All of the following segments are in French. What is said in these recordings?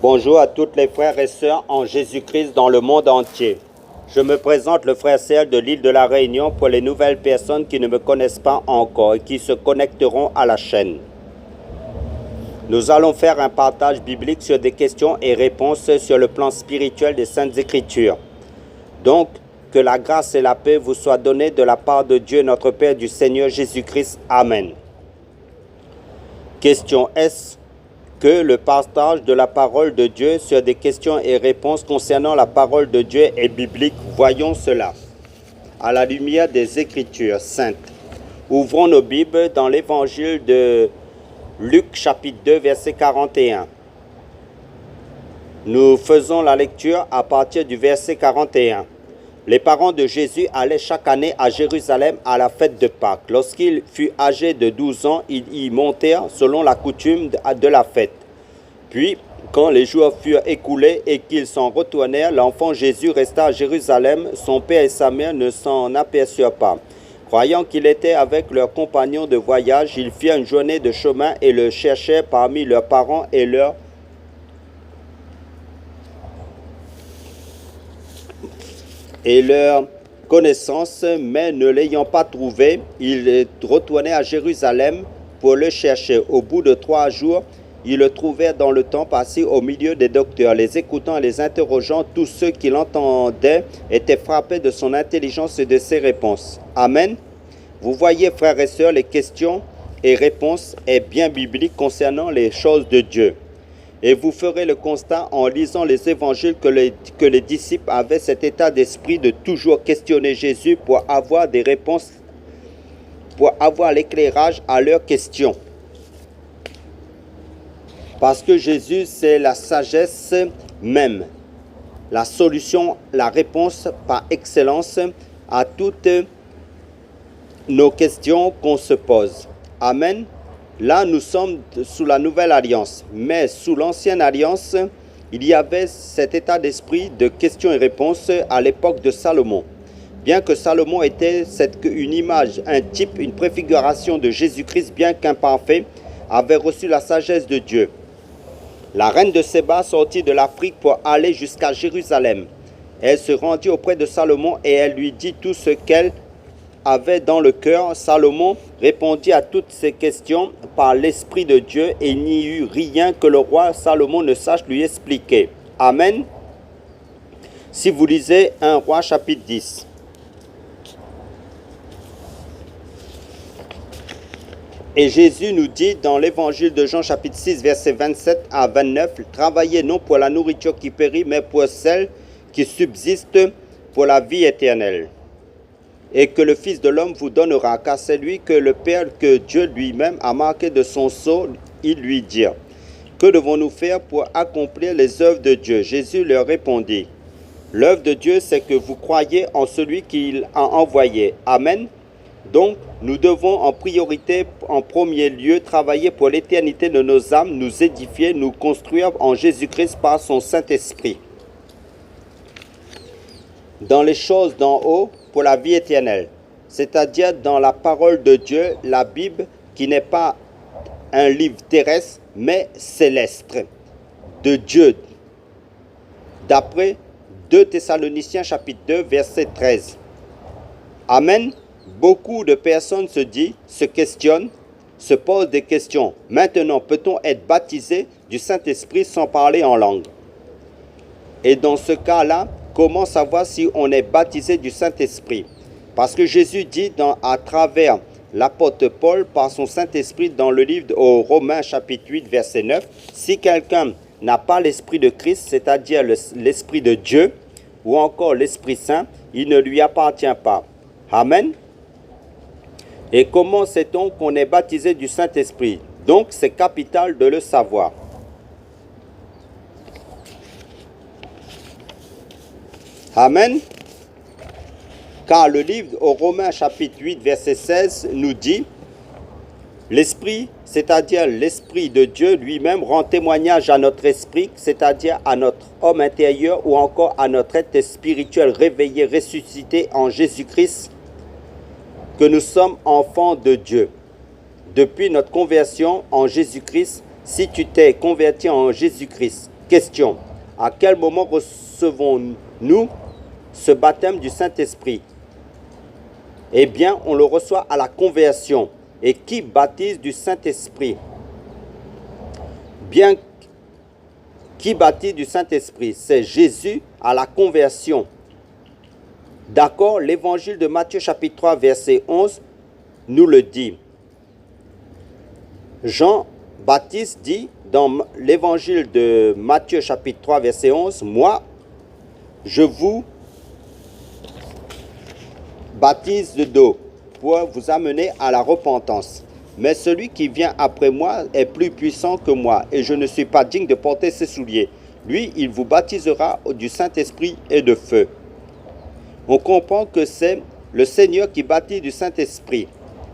Bonjour à toutes les frères et sœurs en Jésus-Christ dans le monde entier. Je me présente le frère Serge de l'île de la Réunion pour les nouvelles personnes qui ne me connaissent pas encore et qui se connecteront à la chaîne. Nous allons faire un partage biblique sur des questions et réponses sur le plan spirituel des Saintes Écritures. Donc, que la grâce et la paix vous soient données de la part de Dieu notre Père du Seigneur Jésus-Christ. Amen. Question: est-ce que le partage de la parole de Dieu sur des questions et réponses concernant la parole de Dieu est biblique? Voyons cela à la lumière des Écritures saintes. Ouvrons nos Bibles dans l'évangile de Luc chapitre 2 verset 41. Nous faisons la lecture à partir du verset 41. Les parents de Jésus allaient chaque année à Jérusalem à la fête de Pâques. Lorsqu'il fut âgé de 12 ans, ils y montèrent selon la coutume de la fête. Puis, quand les jours furent écoulés et qu'ils s'en retournèrent, l'enfant Jésus resta à Jérusalem. Son père et sa mère ne s'en aperçurent pas. Croyant qu'il était avec leurs compagnons de voyage, ils firent une journée de chemin et le cherchèrent parmi leurs parents et leurs connaissances, mais ne l'ayant pas trouvé, ils retournaient à Jérusalem pour le chercher. Au bout de 3 jours, ils le trouvèrent dans le temple assis au milieu des docteurs, les écoutant et les interrogeant. Tous ceux qui l'entendaient étaient frappés de son intelligence et de ses réponses. Amen. Vous voyez, frères et sœurs, les questions et réponses est bien biblique concernant les choses de Dieu. Et vous ferez le constat en lisant les évangiles que les disciples avaient cet état d'esprit de toujours questionner Jésus pour avoir des réponses, pour avoir l'éclairage à leurs questions. Parce que Jésus, c'est la sagesse même, la solution, la réponse par excellence à toutes nos questions qu'on se pose. Amen. Là, nous sommes sous la nouvelle alliance, mais sous l'ancienne alliance, il y avait cet état d'esprit de questions et réponses à l'époque de Salomon. Bien que Salomon était une image, un type, une préfiguration de Jésus-Christ, bien qu'imparfait, avait reçu la sagesse de Dieu. La reine de Séba sortit de l'Afrique pour aller jusqu'à Jérusalem. Elle se rendit auprès de Salomon et elle lui dit tout ce qu'elle avait dans le cœur. Salomon répondit à toutes ces questions par l'Esprit de Dieu et il n'y eut rien que le roi Salomon ne sache lui expliquer. Amen. Si vous lisez 1 Roi chapitre 10. Et Jésus nous dit dans l'évangile de Jean chapitre 6 versets 27 à 29, « Travaillez non pour la nourriture qui périt, mais pour celle qui subsiste pour la vie éternelle. Et que le Fils de l'homme vous donnera, car c'est lui que le Père, que Dieu lui-même a marqué de son sceau. » Ils lui dirent: « Que devons-nous faire pour accomplir les œuvres de Dieu ?» Jésus leur répondit: « L'œuvre de Dieu, c'est que vous croyez en celui qu'il a envoyé. » Amen. Donc, nous devons en priorité, en premier lieu, travailler pour l'éternité de nos âmes, nous édifier, nous construire en Jésus-Christ par son Saint-Esprit. Dans les choses d'en haut, pour la vie éternelle, c'est-à-dire dans la parole de Dieu, la Bible, qui n'est pas un livre terrestre, mais céleste, de Dieu. D'après 2 Thessaloniciens chapitre 2, verset 13. Amen. Beaucoup de personnes se questionnent, se posent des questions. Maintenant, peut-on être baptisé du Saint-Esprit sans parler en langue? Et dans ce cas-là, comment savoir si on est baptisé du Saint-Esprit? Parce que Jésus dit à travers l'apôtre Paul par son Saint-Esprit dans le livre aux Romains chapitre 8 verset 9, si quelqu'un n'a pas l'Esprit de Christ, c'est-à-dire l'Esprit de Dieu ou encore l'Esprit Saint, il ne lui appartient pas. Amen. Et comment sait-on qu'on est baptisé du Saint-Esprit? Donc c'est capital de le savoir. Amen. Car le livre aux Romains chapitre 8 verset 16 nous dit: l'Esprit, c'est-à-dire l'Esprit de Dieu lui-même, rend témoignage à notre esprit, c'est-à-dire à notre homme intérieur ou encore à notre être spirituel réveillé, ressuscité en Jésus-Christ, que nous sommes enfants de Dieu. Depuis notre conversion en Jésus-Christ, si tu t'es converti en Jésus-Christ, Question. À quel moment recevons-nous ce baptême du Saint-Esprit? Eh bien, on le reçoit à la conversion. Et qui baptise du Saint-Esprit? Bien, qui baptise du Saint-Esprit? C'est Jésus à la conversion. D'accord? L'évangile de Matthieu chapitre 3 verset 11 nous le dit. Jean-Baptiste dit dans l'évangile de Matthieu chapitre 3 verset 11, « Moi, je vous baptise d'eau pour vous amener à la repentance. Mais celui qui vient après moi est plus puissant que moi, et je ne suis pas digne de porter ses souliers. Lui, il vous baptisera du Saint-Esprit et de feu. » On comprend que c'est le Seigneur qui baptise du Saint-Esprit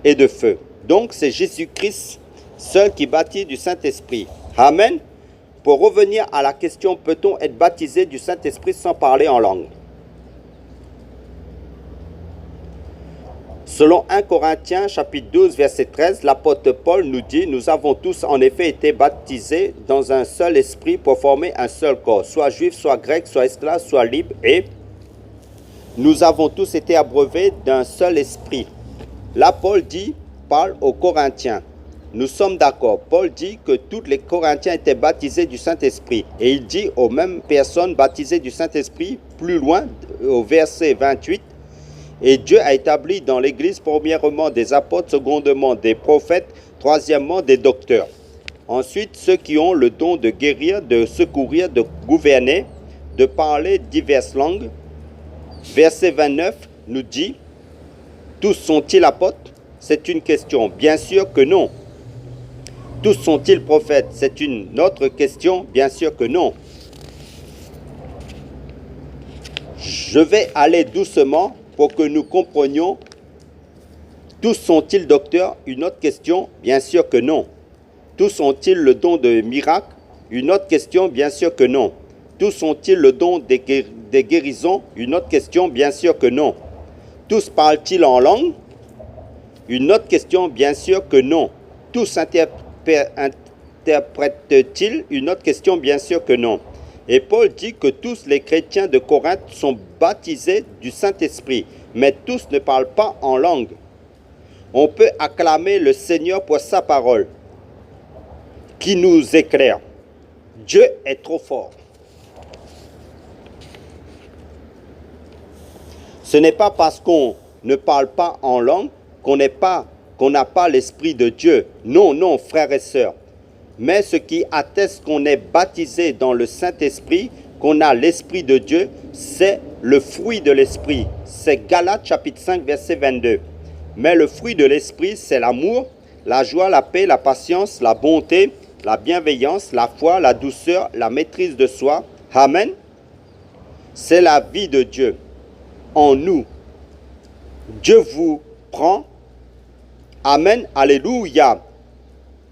et de feu. Donc, c'est Jésus-Christ seul qui baptise du Saint-Esprit. Amen. Pour revenir à la question, peut-on être baptisé du Saint-Esprit sans parler en langue? Selon 1 Corinthiens chapitre 12 verset 13, l'apôtre Paul nous dit « Nous avons tous en effet été baptisés dans un seul esprit pour former un seul corps, soit juif, soit grec, soit esclave, soit libre, et nous avons tous été abreuvés d'un seul esprit. » Là, Paul parle aux Corinthiens. Nous sommes d'accord. Paul dit que tous les Corinthiens étaient baptisés du Saint-Esprit. Et il dit aux mêmes personnes baptisées du Saint-Esprit, plus loin, au verset 28, « Et Dieu a établi dans l'Église, premièrement des apôtres, secondement des prophètes, troisièmement des docteurs. Ensuite, ceux qui ont le don de guérir, de secourir, de gouverner, de parler diverses langues. » Verset 29 nous dit, « Tous sont-ils apôtres? C'est une question. Bien sûr que non. Tous sont-ils prophètes? C'est une autre question. Bien sûr que non. Je vais aller doucement pour que nous comprenions. Tous sont-ils docteurs? Une autre question. Bien sûr que non. Tous ont-ils le don de miracle? Une autre question. Bien sûr que non. Tous ont-ils le don des guérisons? Une autre question. Bien sûr que non. Tous parlent-ils en langue? Une autre question. Bien sûr que non. Tous interprètent-ils? Une autre question. Bien sûr que non. Et Paul dit que tous les chrétiens de Corinthe sont baptisés du Saint-Esprit, mais tous ne parlent pas en langue. On peut acclamer le Seigneur pour sa parole, qui nous éclaire. Dieu est trop fort. Ce n'est pas parce qu'on ne parle pas en langue qu'on n'a pas l'Esprit de Dieu. Non, non, frères et sœurs. Mais ce qui atteste qu'on est baptisé dans le Saint-Esprit, qu'on a l'Esprit de Dieu, c'est le fruit de l'Esprit. C'est Galates chapitre 5, verset 22. Mais le fruit de l'Esprit, c'est l'amour, la joie, la paix, la patience, la bonté, la bienveillance, la foi, la douceur, la maîtrise de soi. Amen. C'est la vie de Dieu en nous. Dieu vous prend. Amen. Alléluia.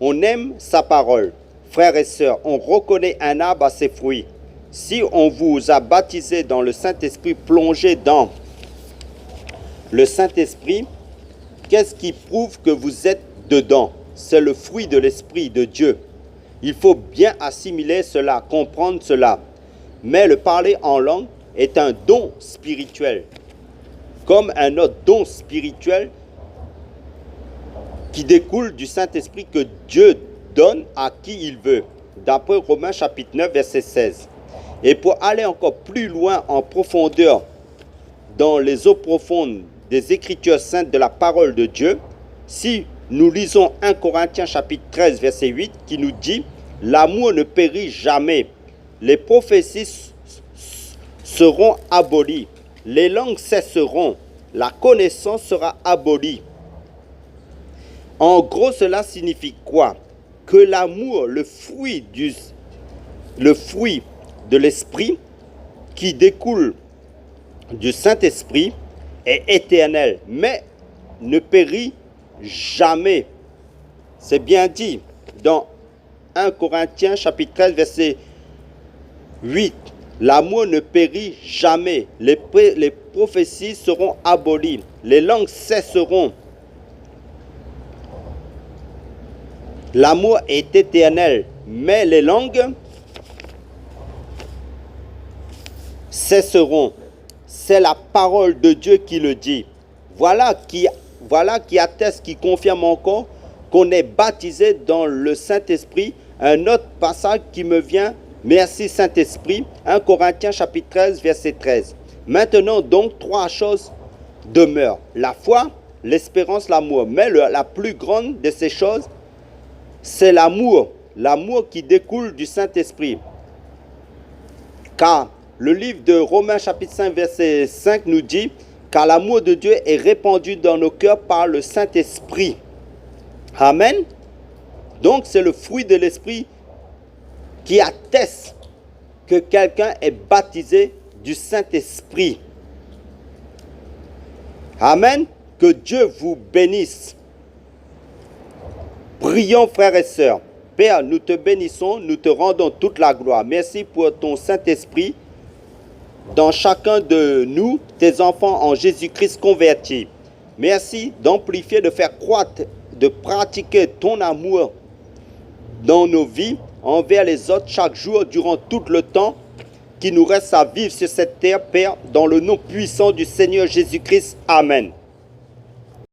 On aime sa parole. Frères et sœurs, on reconnaît un arbre à ses fruits. Si on vous a baptisé dans le Saint-Esprit, plongé dans le Saint-Esprit, qu'est-ce qui prouve que vous êtes dedans? C'est le fruit de l'Esprit de Dieu. Il faut bien assimiler cela, comprendre cela. Mais le parler en langue est un don spirituel. Comme un autre don spirituel qui découle du Saint-Esprit que Dieu donne à qui il veut. D'après Romains chapitre 9, verset 16. Et pour aller encore plus loin en profondeur dans les eaux profondes des Écritures saintes de la parole de Dieu, si nous lisons 1 Corinthiens chapitre 13, verset 8, qui nous dit « L'amour ne périt jamais. Les prophéties seront abolies. Les langues cesseront. La connaissance sera abolie. » En gros, cela signifie quoi? Que l'amour, le fruit de l'esprit qui découle du Saint-Esprit est éternel, mais ne périt jamais. C'est bien dit dans 1 Corinthiens chapitre 13, verset 8. L'amour ne périt jamais. Les prophéties seront abolies. Les langues cesseront. L'amour est éternel, mais les langues cesseront. C'est la parole de Dieu qui le dit. Voilà qui atteste, qui confirme encore qu'on est baptisé dans le Saint-Esprit. Un autre passage qui me vient, merci Saint-Esprit, 1 Corinthiens chapitre 13, verset 13. Maintenant donc, trois choses demeurent. La foi, l'espérance, l'amour. Mais la plus grande de ces choses, c'est l'amour. L'amour qui découle du Saint-Esprit. Car le livre de Romains chapitre 5 verset 5 nous dit « Car l'amour de Dieu est répandu dans nos cœurs par le Saint-Esprit. » Amen. Donc c'est le fruit de l'Esprit qui atteste que quelqu'un est baptisé du Saint-Esprit. Amen. Que Dieu vous bénisse. Prions frères et sœurs. Père, nous te bénissons, nous te rendons toute la gloire. Merci pour ton Saint-Esprit dans chacun de nous, tes enfants en Jésus-Christ convertis. Merci d'amplifier, de faire croître, de pratiquer ton amour dans nos vies envers les autres chaque jour durant tout le temps qui nous reste à vivre sur cette terre, Père, dans le nom puissant du Seigneur Jésus-Christ. Amen.